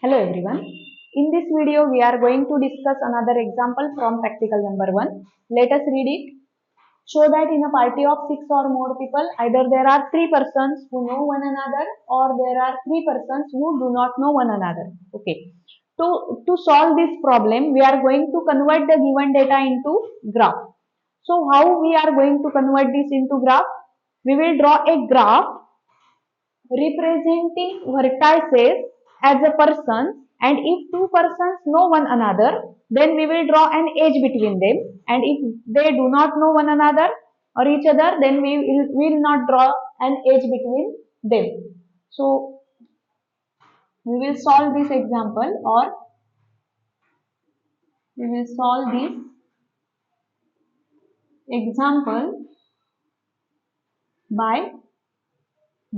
Hello everyone. In this video we are going to discuss another example from practical number 1. Let us read it. Show that in a party of 6 or more people, either there are 3 persons who know one another or there are 3 persons who do not know one another. Okay. To solve this problem, we are going to convert the given data into graph. So how we are going to convert this into graph? We will draw a graph representing vertices as a person, and if two persons know one another, then we will draw an edge between them, and if they do not know one another or each other, then we will not draw an edge between them. So we will solve this example, or we will solve this example by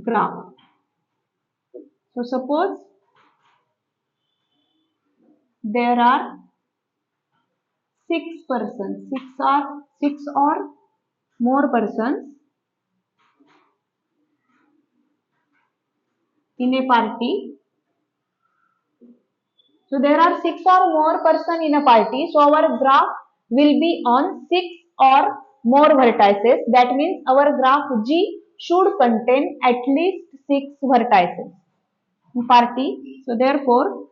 graph. So suppose there are 6 persons, six or more persons in a party. So there are 6 or more persons in a party. So our graph will be on 6 or more vertices. That means our graph G should contain at least 6 vertices in party. So therefore,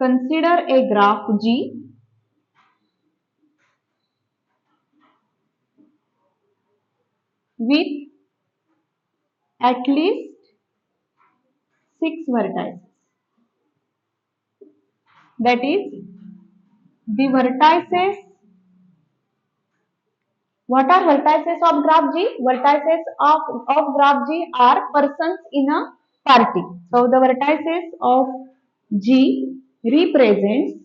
consider a graph G with at least 6 vertices. That is, the vertices. What are vertices of graph G? Vertices of graph G are persons in a party. So the vertices of G represents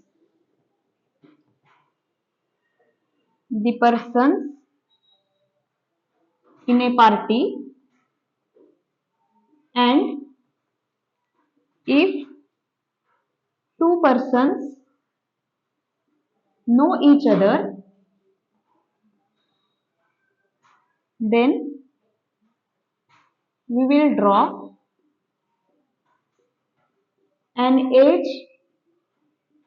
the persons in a party, and if two persons know each other, then we will draw an edge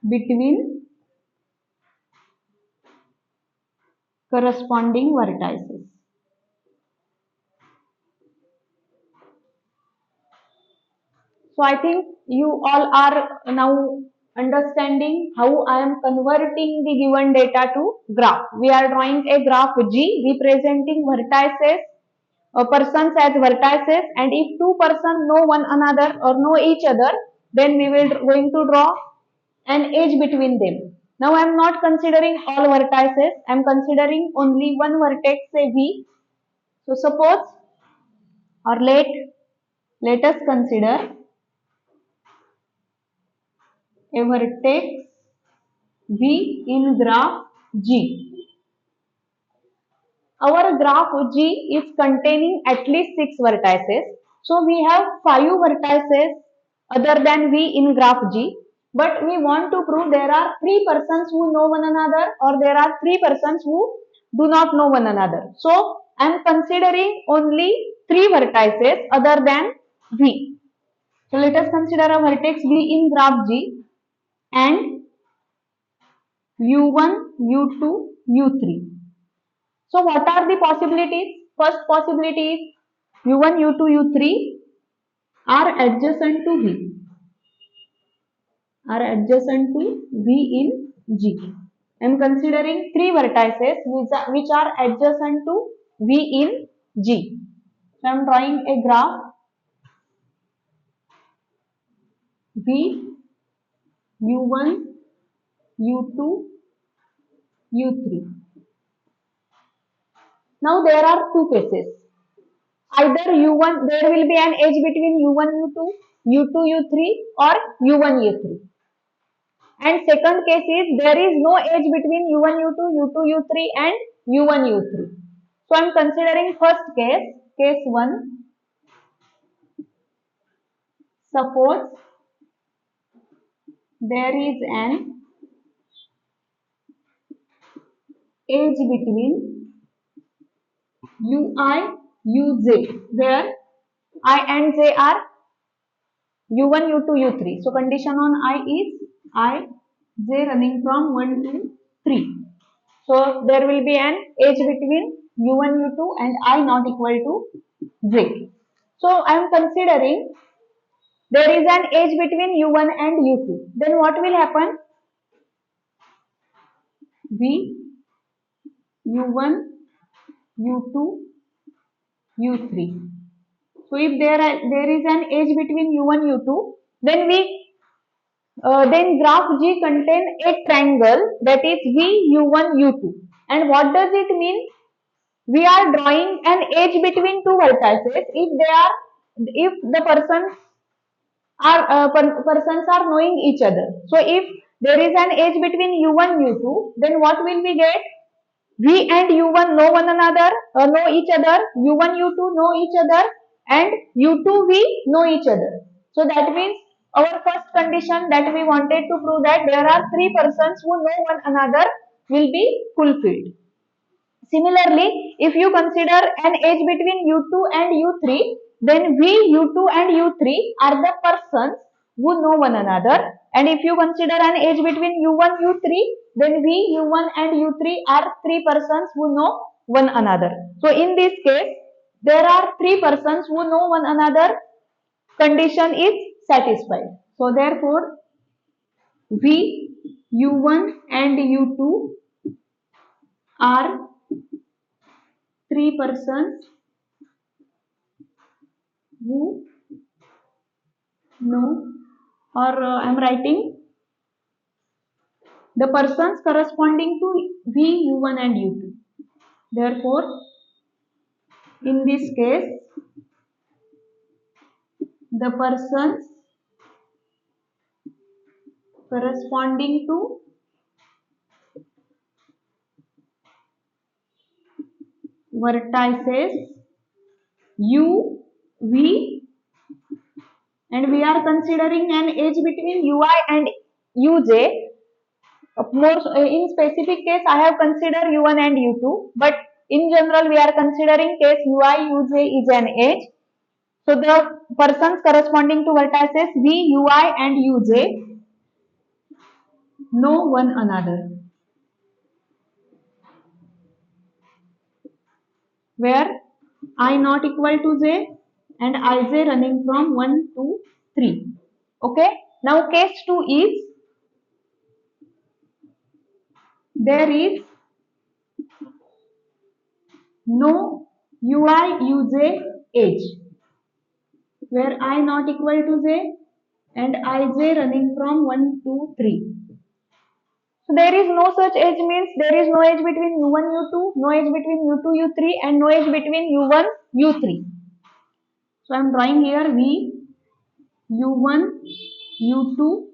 between corresponding vertices. So I think you all are now understanding how I am converting the given data to graph. We are drawing a graph G representing vertices, persons as vertices, and if two persons know one another or know each other, then we will going to draw an edge between them. Now I am not considering all vertices, I am considering only one vertex, say V. So suppose, or let us consider a vertex V in graph G. Our graph G is containing at least 6 vertices. So we have 5 vertices other than V in graph G. But we want to prove there are 3 persons who know one another, or there are 3 persons who do not know one another. So I am considering only 3 vertices other than V. So let us consider a vertex V in graph G and U1, U2, U3. So what are the possibilities? First possibility is U1, U2, U3 are adjacent to V. Are adjacent to V in G. I am considering 3 vertices which are adjacent to V in G. So I am drawing a graph V, U1, U2, U3. Now there are two cases. Either U1, there will be an edge between U1, U2, U2, U3 or U1, U3. And second case is there is no edge between U1, U2, U2, U3 and U1, U3. So I am considering first case, case 1. Suppose there is an edge between Ui, Uj, where I and j are U1, U2, U3. So condition on I is I, j running from 1 to 3. So there will be an age between U1, U2 and I not equal to j. So I am considering there is an age between U1 and U2. Then what will happen? V, U1, U2, U3. So if there is an age between U1, U2, then then graph G contain a triangle that is V, U1, U2. And what does it mean? We are drawing an edge between two vertices if the persons are knowing each other. So if there is an edge between U1, U2, then what will we get? V and U1 know one another, know each other, U1, U2 know each other, and U2, V know each other. So that means our first condition that we wanted to prove that there are three persons who know one another will be fulfilled. Similarly, if you consider an age between U2 and U3, then V, U2 and U3 are the persons who know one another. And if you consider an age between U1, U3, then V, U1 and U3 are three persons who know one another. So in this case, there are three persons who know one another. Condition is satisfied. So therefore, V, U1 and U2 are three persons who know, or I am writing the persons corresponding to V, U1 and U2. Therefore, in this case, the persons corresponding to vertices U, V, and we are considering an edge between Ui and Uj. In specific case, I have considered U1 and U2, but in general, we are considering case Ui, Uj is an edge. So the persons corresponding to vertices V, Ui and Uj know one another, where I not equal to j and ij running from 1 to 3. Okay. Now case 2 is there is no Ui, Uj age, where I not equal to j and ij running from 1 to 3. So there is no such edge means there is no edge between U1, U2, no edge between U2, U3 and no edge between U1, U3. So I am drawing here V, U1, U2,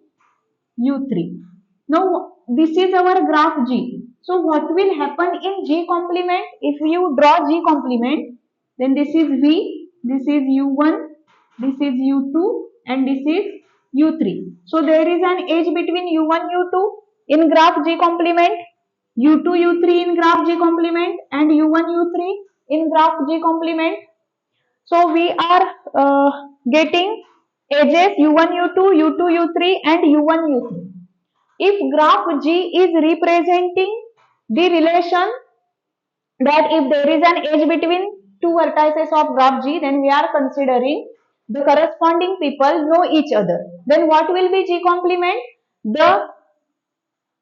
U3. Now this is our graph G. So what will happen in G complement? If you draw G complement, then this is V, this is U1, this is U2 and this is U3. So there is an edge between U1, U2 in graph G complement, U2, U3 in graph G complement and U1, U3 in graph G complement. So we are getting edges U1, U2, U2, U3 and U1, U3. If graph G is representing the relation that if there is an edge between two vertices of graph G, then we are considering the corresponding people know each other. Then what will be G complement? The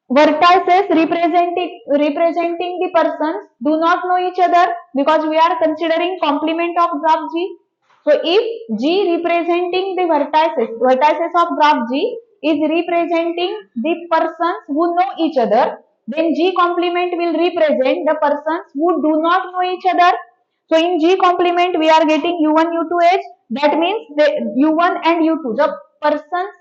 vertices representing the persons do not know each other because we are considering complement of graph G. So if G representing the vertices of graph G is representing the persons who know each other, then G complement will represent the persons who do not know each other. So in G complement we are getting U1, U2 edge. That means the U1 and U2, the persons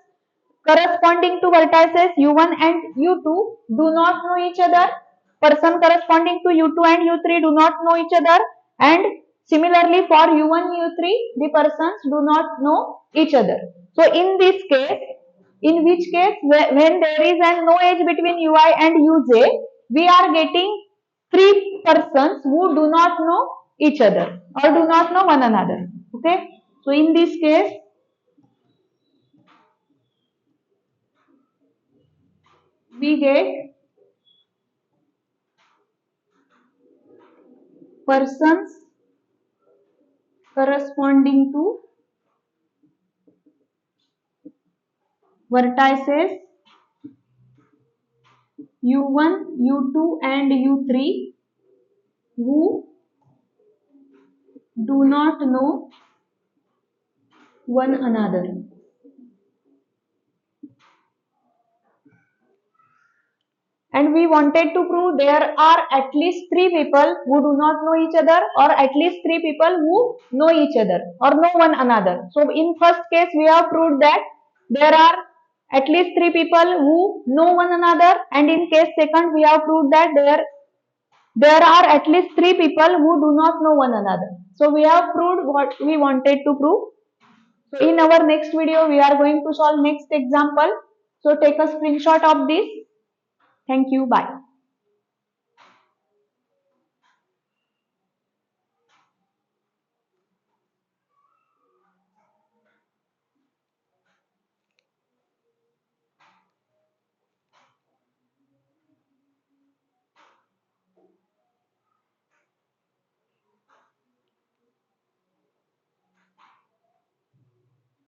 corresponding to vertices U1 and U2 do not know each other. Person corresponding to U2 and U3 do not know each other. And similarly for U1, U3, the persons do not know each other. So in this case, in which case when there is no edge between Ui and Uj, we are getting three persons who do not know each other or do not know one another. Okay. So in this case, we get persons corresponding to vertices u1, u2 and u3 who do not know one another. And we wanted to prove there are at least three people who do not know each other, or at least three people who know each other or know one another. So in first case we have proved that there are at least three people who know one another, and in case second we have proved that there are at least three people who do not know one another. So we have proved what we wanted to prove. So in our next video we are going to solve next example. So take a screenshot of this. Thank you. Bye.